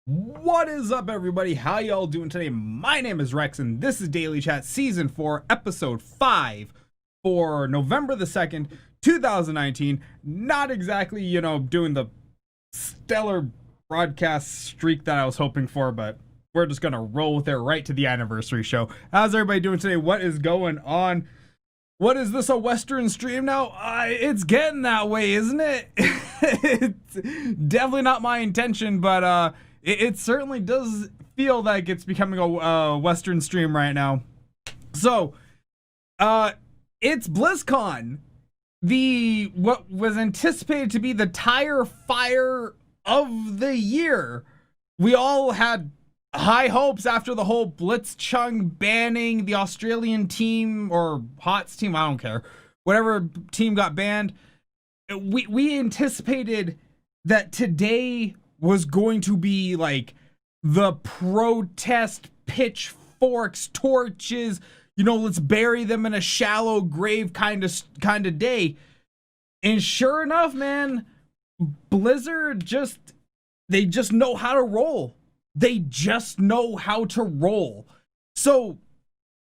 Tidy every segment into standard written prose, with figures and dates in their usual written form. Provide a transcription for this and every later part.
What is up, everybody? How y'all doing today? My name is Rex, and this is Daily Chat Season 4, Episode 5 for November the 2nd, 2019. Not exactly, doing the stellar broadcast streak that I was hoping for, but we're just going to roll with it right to the anniversary show. How's everybody doing today? What is going on? What is this, a Western stream now? It's getting that way, isn't it? It's definitely not my intention, but it certainly does feel like it's becoming a Western stream right now. So, it's BlizzCon, what was anticipated to be the tire fire of the year. We all had high hopes after the whole Blitzcon banning the Australian team or HOTS team, I don't care, whatever team got banned. We anticipated that today was going to be like the protest pitchforks, torches, let's bury them in a shallow grave kind of day. And sure enough, man, Blizzard they just know how to roll. They just know how to roll. So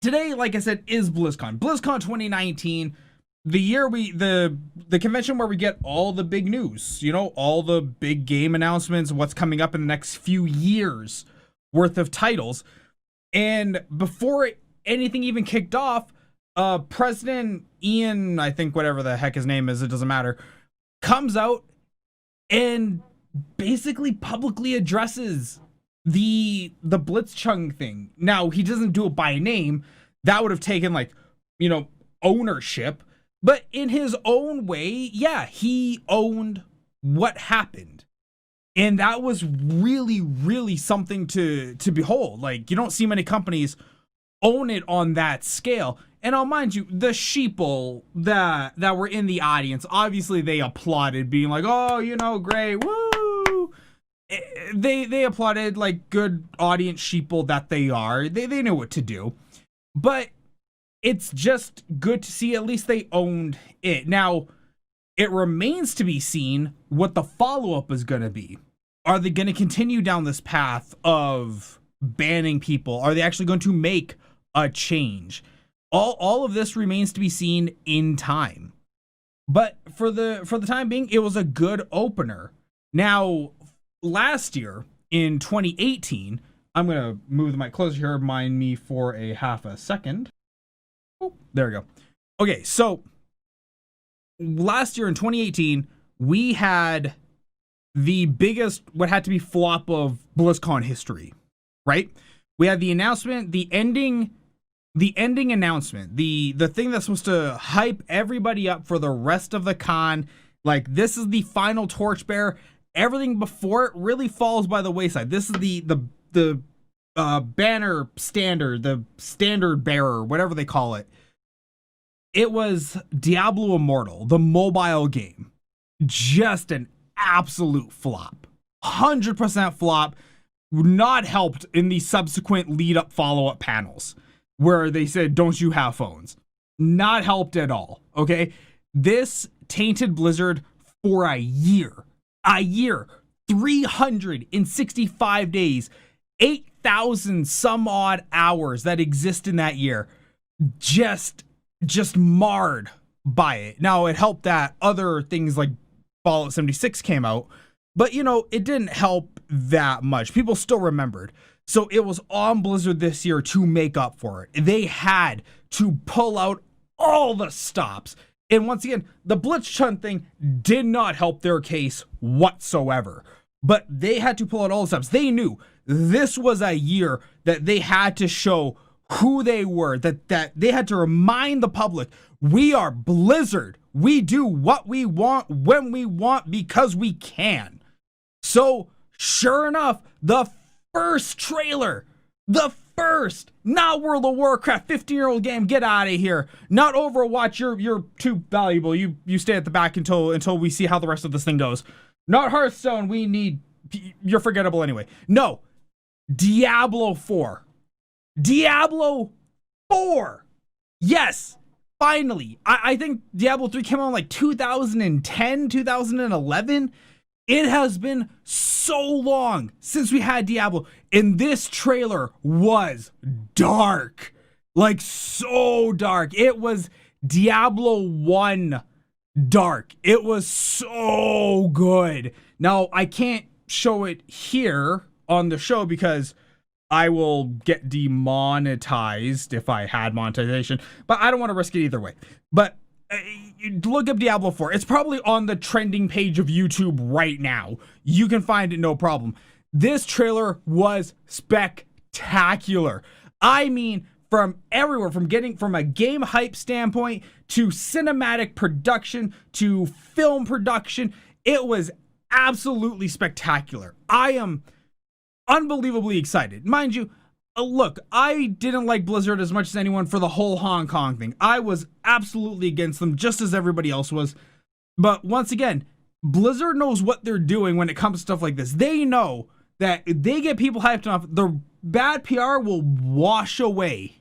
today, like I said, is BlizzCon. BlizzCon 2019, the year the convention where we get all the big news, all the big game announcements, what's coming up in the next few years worth of titles. And before anything even kicked off, President Ian, I think whatever the heck his name is, it doesn't matter, comes out and basically publicly addresses the Blitzchung thing. Now, he doesn't do it by name. That would have taken ownership. But in his own way, yeah, he owned what happened. And that was really, really something to behold. Like, you don't see many companies own it on that scale. And I'll mind you, the sheeple that were in the audience, obviously they applauded, being like, oh, great, woo! They applauded like good audience sheeple that they are. They knew what to do. But it's just good to see at least they owned it. Now, it remains to be seen what the follow-up is going to be. Are they going to continue down this path of banning people? Are they actually going to make a change? All of this remains to be seen in time. But for the time being, it was a good opener. Now, last year in 2018, I'm going to move the mic closer here. Mind me for a half a second. Oh, there we go. Okay, so last year in 2018, we had the biggest, what had to be flop of BlizzCon history, right? We had the announcement, the ending announcement, the thing that's supposed to hype everybody up for the rest of the con. Like, this is the final torchbearer. Everything before it really falls by the wayside. This is the banner standard, the standard bearer, whatever they call it. It was Diablo Immortal, the mobile game. Just an absolute flop. 100% flop. Not helped in the subsequent lead-up follow-up panels where they said, don't you have phones? Not helped at all, okay? This tainted Blizzard for a year. 365 days, 8,000 some odd hours that exist in that year, just marred by it. Now, it helped that other things like Fallout 76 came out, but it didn't help that much. People still remembered. So it was on Blizzard this year to make up for it. They had to pull out all the stops. And once again, the Blitzchung thing did not help their case whatsoever. But they had to pull out all the stops. They knew this was a year that they had to show who they were, that they had to remind the public, we are Blizzard. We do what we want, when we want, because we can. So, sure enough, the first trailer, not World of Warcraft, 15-year-old game, get out of here. Not Overwatch, you're too valuable. You stay at the back until we see how the rest of this thing goes. Not Hearthstone, you're forgettable anyway. No, Diablo 4. Diablo 4. Yes, finally. I think Diablo 3 came out in like 2010, 2011. It has been so long since we had Diablo, and this trailer was dark. Like, so dark. It was Diablo 1 dark. It was so good. Now, I can't show it here on the show because I will get demonetized if I had monetization, but I don't want to risk it either way. But look up Diablo 4. It's probably on the trending page of YouTube right now. You can find it no problem. This trailer was spectacular. I mean, from everywhere, from a game hype standpoint to cinematic production to film production, it was absolutely spectacular. I am unbelievably excited. Mind you, look, I didn't like Blizzard as much as anyone for the whole Hong Kong thing. I was absolutely against them, just as everybody else was. But once again, Blizzard knows what they're doing when it comes to stuff like this. They know that they get people hyped enough, the bad PR will wash away.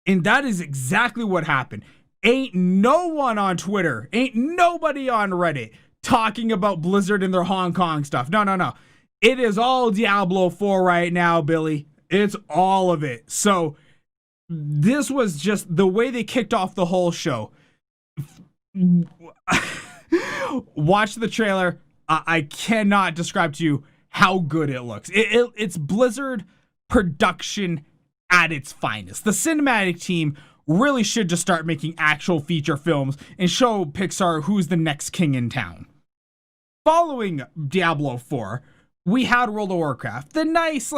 And that is exactly what happened. Ain't no one on Twitter, ain't nobody on Reddit talking about Blizzard and their Hong Kong stuff. No. It is all Diablo 4 right now, Billy. It's all of it. So this was just the way they kicked off the whole show. Watch the trailer. I cannot describe to you how good it looks. It's Blizzard production at its finest. The cinematic team really should just start making actual feature films and show Pixar who's the next king in town. Following Diablo 4, we had World of Warcraft. The nice,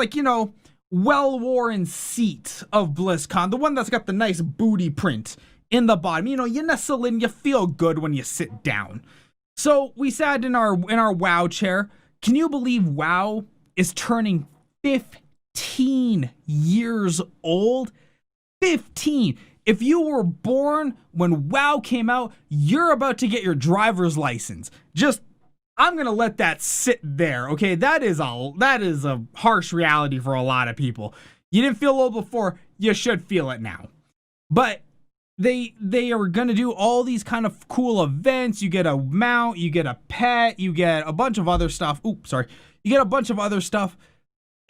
well-worn seat of BlizzCon. The one that's got the nice booty print in the bottom. You nestle in, you feel good when you sit down. So we sat in our WoW chair. Can you believe WoW is turning 15 years old? 15. If you were born when WoW came out, you're about to get your driver's license. I'm going to let that sit there, okay? That is a harsh reality for a lot of people. You didn't feel old before, you should feel it now. But they are going to do all these kind of cool events. You get a mount, you get a pet, you get a bunch of other stuff. You get a bunch of other stuff.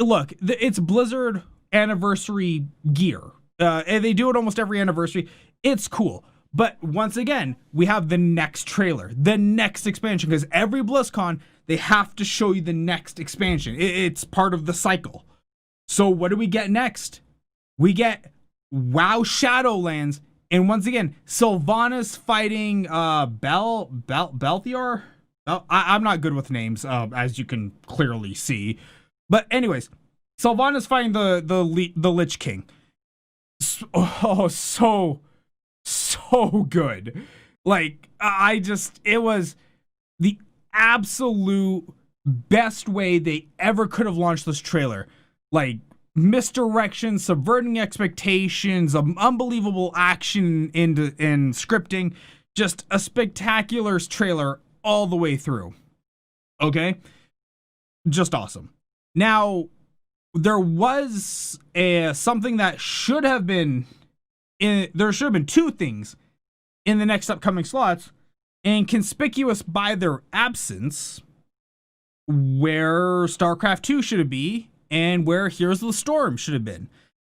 Look, it's Blizzard anniversary gear. And they do it almost every anniversary. It's cool. But once again, we have the next trailer, the next expansion, because every BlizzCon, they have to show you the next expansion. It's part of the cycle. So what do we get next? We get WoW Shadowlands, and once again, Sylvanas fighting Belthior? I'm not good with names, as you can clearly see. But anyways, Sylvanas fighting the Lich King. So good. It was the absolute best way they ever could have launched this trailer. Misdirection, subverting expectations, unbelievable action in scripting, just a spectacular trailer all the way through. Okay? Just awesome. Now, there was something that should have been there should have been two things in the next upcoming slots, and conspicuous by their absence, where StarCraft 2 should be and where Heroes of the Storm should have been.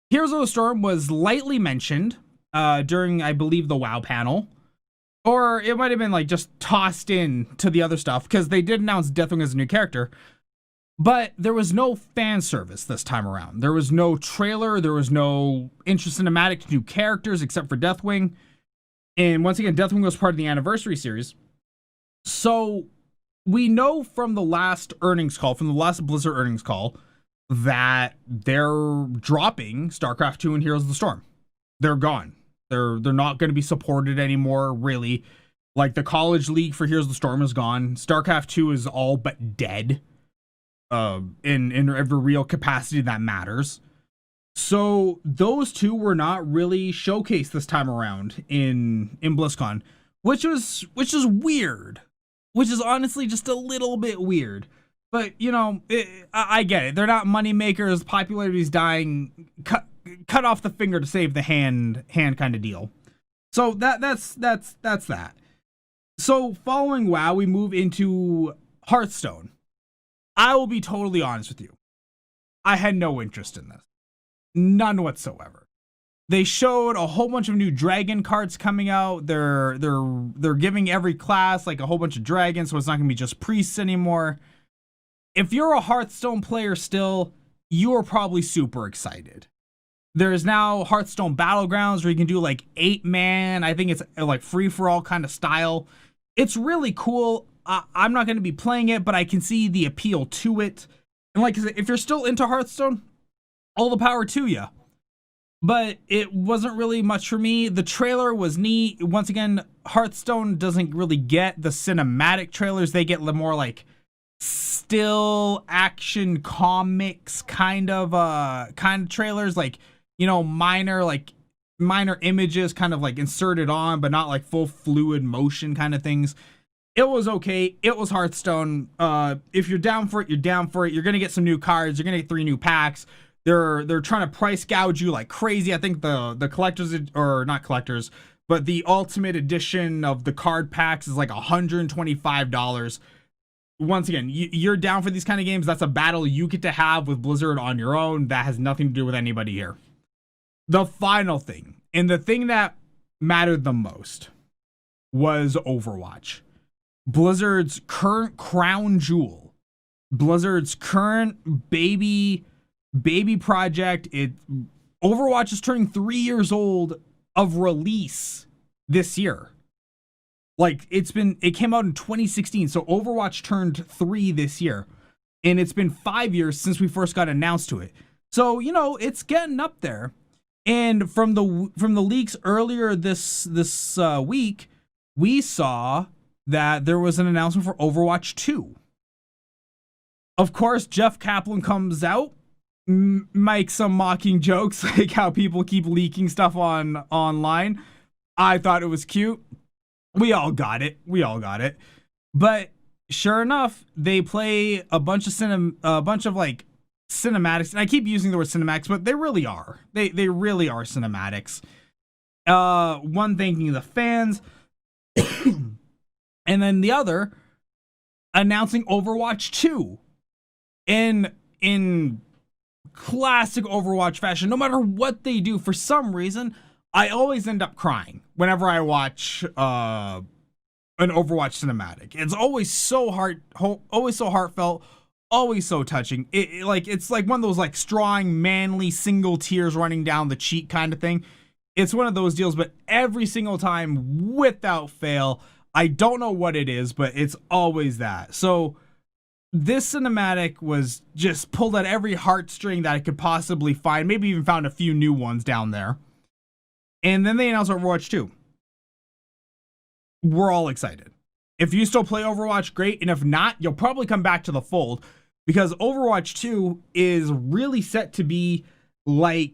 Heroes of the Storm was lightly mentioned during, I believe, the WoW panel, or it might have been just tossed in to the other stuff because they did announce Deathwing as a new character. But there was no fan service this time around. There was no trailer. There was no intro cinematic to new characters except for Deathwing. And once again, Deathwing was part of the anniversary series. So we know from the last Blizzard earnings call, that they're dropping StarCraft 2 and Heroes of the Storm. They're gone. They're not going to be supported anymore, really. The College League for Heroes of the Storm is gone. StarCraft 2 is all but dead. In every real capacity that matters. So those two were not really showcased this time around in BlizzCon, which is weird. Which is honestly just a little bit weird. But I get it. They're not money makers. Popularity's dying. Cut off the finger to save the hand kind of deal. So that's that. So following WoW, we move into Hearthstone. I will be totally honest with you. I had no interest in this. None whatsoever. They showed a whole bunch of new dragon cards coming out. They're giving every class like a whole bunch of dragons, so it's not gonna be just priests anymore. If you're a Hearthstone player still, you are probably super excited. There's now Hearthstone Battlegrounds where you can do like 8-man. I think it's like free-for-all kind of style. It's really cool. I'm not going to be playing it, but I can see the appeal to it. And like I said, if you're still into Hearthstone, all the power to you. But it wasn't really much for me. The trailer was neat. Once again, Hearthstone doesn't really get the cinematic trailers. They get more like still action comics kind of trailers, like, you know, minor images kind of like inserted on, but not like full fluid motion kind of things. It was okay. It was Hearthstone. If you're down for it, you're down for it. You're gonna get some new cards. You're gonna get 3 new packs. They're trying to price gouge you like crazy. I think the collectors, or not collectors, but the ultimate edition of the card packs is like $125. Once again, you're down for these kind of games. That's a battle you get to have with Blizzard on your own. That has nothing to do with anybody here. The final thing, and the thing that mattered the most, was Overwatch. Blizzard's current crown jewel. Blizzard's current baby project. Overwatch is turning 3 years old of release this year. Like, it came out in 2016, so Overwatch turned 3 this year. And it's been 5 years since we first got announced to it. So, you know, it's getting up there. And from the leaks earlier this week, we saw that there was an announcement for Overwatch 2. Of course, Jeff Kaplan comes out, makes some mocking jokes, like how people keep leaking stuff online. I thought it was cute. We all got it. But sure enough, they play a bunch of like cinematics, and I keep using the word cinematics, but they really are. They really are cinematics. One thanking the fans, and then the other announcing Overwatch 2 in classic Overwatch fashion. No matter what they do, for some reason, I always end up crying whenever I watch an Overwatch cinematic. It's always so heartfelt, always so touching. It's like one of those like strong, manly single tears running down the cheek kind of thing. It's one of those deals, but every single time, without fail, I don't know what it is, but it's always that. So this cinematic was just pulled at every heartstring that I could possibly find. Maybe even found a few new ones down there. And then they announced Overwatch 2. We're all excited. If you still play Overwatch, great. And if not, you'll probably come back to the fold, because Overwatch 2 is really set to be like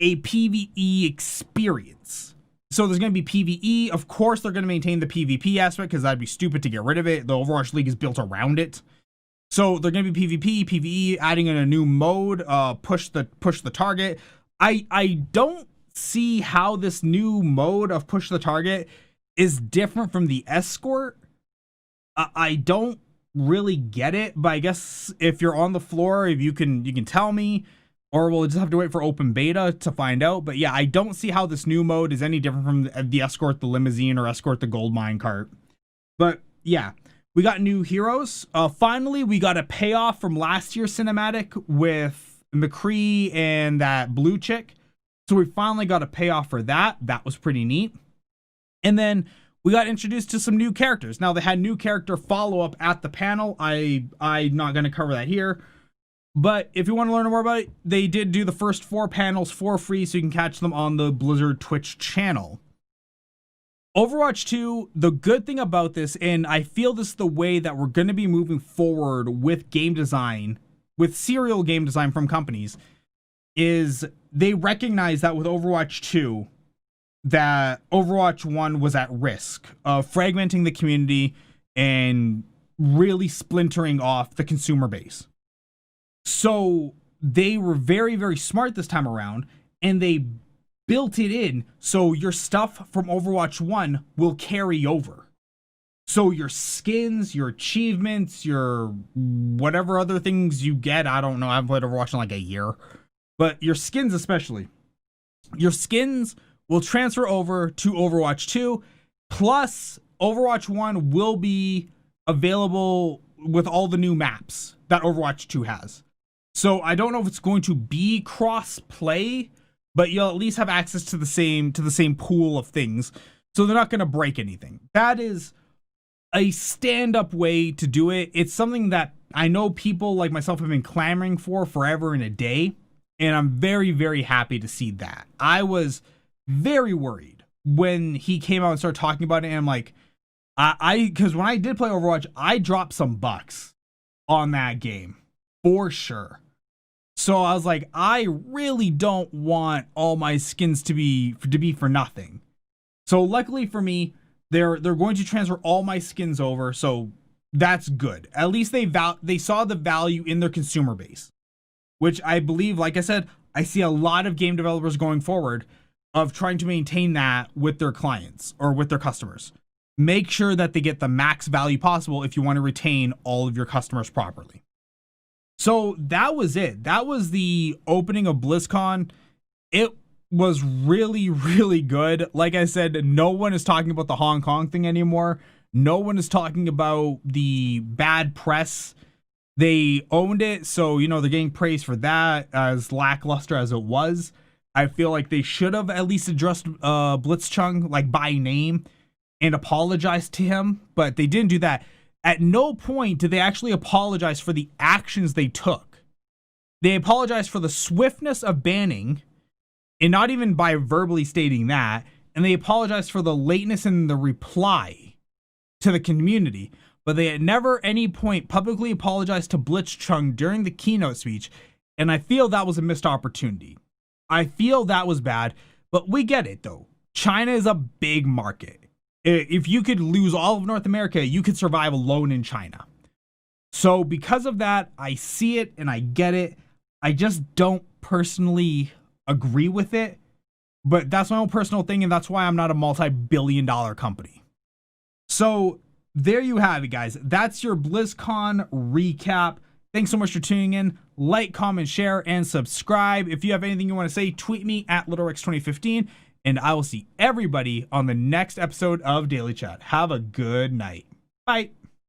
a PvE experience. So there's going to be PvE. Of course, they're going to maintain the PvP aspect, because that'd be stupid to get rid of it. The Overwatch League is built around it. So they're going to be PvP, PvE, adding in a new mode, push the target. I don't see how this new mode of push the target is different from the escort. I don't really get it, but I guess if you're on the floor, if you can tell me, or we'll just have to wait for open beta to find out. But yeah, I don't see how this new mode is any different from the escort the limousine or escort the gold mine cart. But yeah, we got new heroes. Finally, we got a payoff from last year's cinematic with McCree and that blue chick. So we finally got a payoff for that. That was pretty neat. And then we got introduced to some new characters. Now, they had new character follow-up at the panel. I'm not going to cover that here. But if you want to learn more about it, they did do the first 4 panels for free, so you can catch them on the Blizzard Twitch channel. Overwatch 2, the good thing about this, and I feel this is the way that we're going to be moving forward with game design, with serial game design from companies, is they recognize that with Overwatch 2, that Overwatch 1 was at risk of fragmenting the community and really splintering off the consumer base. So they were very, very smart this time around, and they built it in so your stuff from Overwatch 1 will carry over. So your skins, your achievements, your whatever other things you get, I don't know, I haven't played Overwatch in like a year, but your skins especially, your skins will transfer over to Overwatch 2, plus Overwatch 1 will be available with all the new maps that Overwatch 2 has. So I don't know if it's going to be cross play, but you'll at least have access to the same pool of things. So they're not going to break anything. That is a stand-up way to do it. It's something that I know people like myself have been clamoring for forever and a day, and I'm very, very happy to see that. I was very worried when he came out and started talking about it, and I'm like, because when I did play Overwatch, I dropped some bucks on that game for sure. So I was like, I really don't want all my skins to be for nothing. So luckily for me, they're going to transfer all my skins over, so that's good. At least they saw the value in their consumer base, which I believe, like I said, I see a lot of game developers going forward of trying to maintain that with their clients or with their customers. Make sure that they get the max value possible if you want to retain all of your customers properly. So that was it. That was the opening of BlizzCon. It was really, really good. Like I said, no one is talking about the Hong Kong thing anymore. No one is talking about the bad press. They owned it, so, you know, they're getting praise for that, as lackluster as it was. I feel like they should have at least addressed Blitzchung, like, by name and apologized to him, but they didn't do that. At no point did they actually apologize for the actions they took. They apologized for the swiftness of banning, and not even by verbally stating that, and they apologized for the lateness in the reply to the community, but they had never at any point publicly apologized to Blitzchung during the keynote speech, and I feel that was a missed opportunity. I feel that was bad, but we get it though. China is a big market. If you could lose all of North America, you could survive alone in China. So because of that, I see it and I get it. I just don't personally agree with it, but that's my own personal thing, and that's why I'm not a multi-billion-dollar company. So there you have it, guys. That's your BlizzCon recap. Thanks so much for tuning in. Like, comment, share, and subscribe. If you have anything you want to say, tweet me at LittleRex2015, and I will see everybody on the next episode of Daily Chat. Have a good night. Bye.